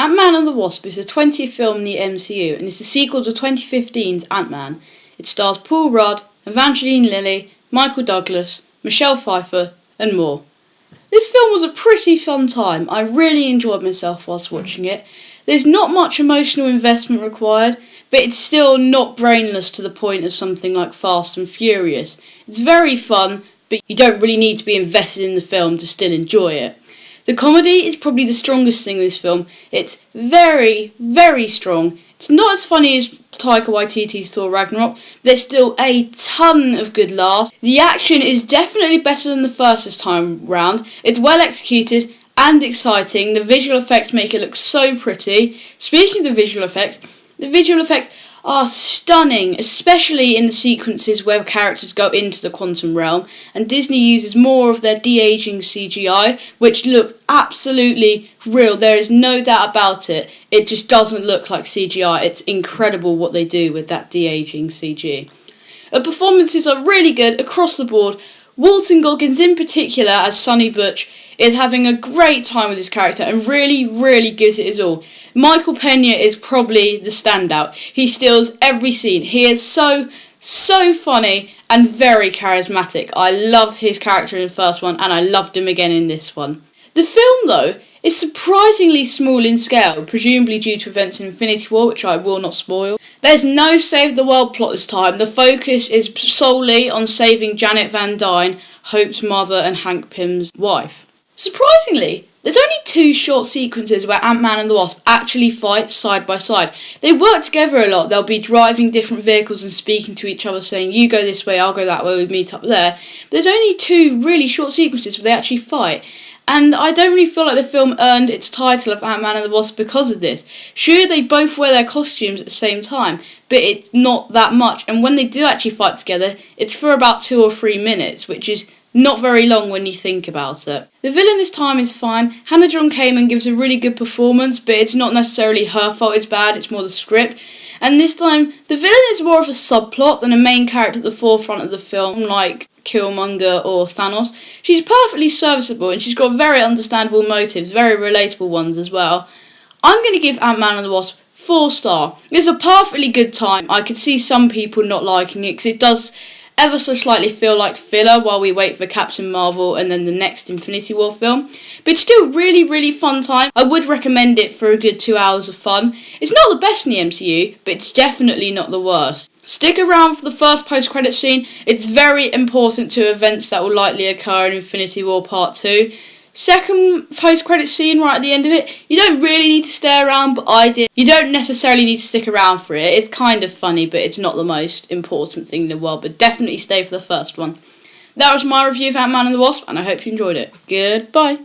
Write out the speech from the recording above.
Ant-Man and the Wasp is the 20th film in the MCU and is the sequel to 2015's Ant-Man. It stars Paul Rudd, Evangeline Lilly, Michael Douglas, Michelle Pfeiffer and more. This film was a pretty fun time. I really enjoyed myself whilst watching it. There's not much emotional investment required, but it's still not brainless to the point of something like Fast and Furious. It's very fun, but you don't really need to be invested in the film to still enjoy it. The comedy is probably the strongest thing in this film. It's very, very strong. It's not as funny as Taika Waititi's Thor Ragnarok, but there's still a ton of good laughs. The action is definitely better than the first this time round. It's well executed and exciting. The visual effects make it look so pretty. Speaking of the visual effects are stunning, especially in the sequences where characters go into the quantum realm, and Disney uses more of their de-aging CGI, which look absolutely real. There is no doubt about it. It just doesn't look like CGI. It's incredible what they do with that de-aging CG. The performances are really good across the board. Walton Goggins in particular as Sonny Burch is having a great time with his character and really gives it his all. Michael Peña is probably the standout. He steals every scene. He is so funny and very charismatic. I love his character in the first one and I loved him again in this one. The film, though, is surprisingly small in scale, presumably due to events in Infinity War, which I will not spoil. There's no save the world plot this time. The focus is solely on saving Janet Van Dyne, Hope's mother and Hank Pym's wife. Surprisingly, there's only 2 short sequences where Ant-Man and the Wasp actually fight side by side. They work together a lot. They'll be driving different vehicles and speaking to each other, saying, you go this way, I'll go that way, we meet up there. But there's only 2 really short sequences where they actually fight. And I don't really feel like the film earned its title of Ant-Man and the Wasp because of this. Sure, they both wear their costumes at the same time, but it's not that much. And when they do actually fight together, it's for about 2 or 3 minutes, which is not very long when you think about it. The villain this time is fine. Hannah John-Kamen gives a really good performance, but it's not necessarily her fault it's bad, it's more the script. And this time, the villain is more of a subplot than a main character at the forefront of the film, like Killmonger or Thanos. She's perfectly serviceable and she's got very understandable motives, very relatable ones as well. I'm going to give Ant-Man and the Wasp 4 star. It's a perfectly good time. I could see some people not liking it because it does ever so slightly feel like filler while we wait for Captain Marvel and then the next Infinity War film. But it's still really fun time. I would recommend it for a good 2 hours of fun. It's not the best in the MCU, but it's definitely not the worst. Stick around for the first post-credit scene. It's very important to events that will likely occur in Infinity War Part 2. Second post-credit scene right at the end of it, you don't really need to stay around, but I did. You don't necessarily need to stick around for it. It's kind of funny, but it's not the most important thing in the world, but definitely stay for the first one. That was my review of Ant-Man and the Wasp, and I hope you enjoyed it. Goodbye.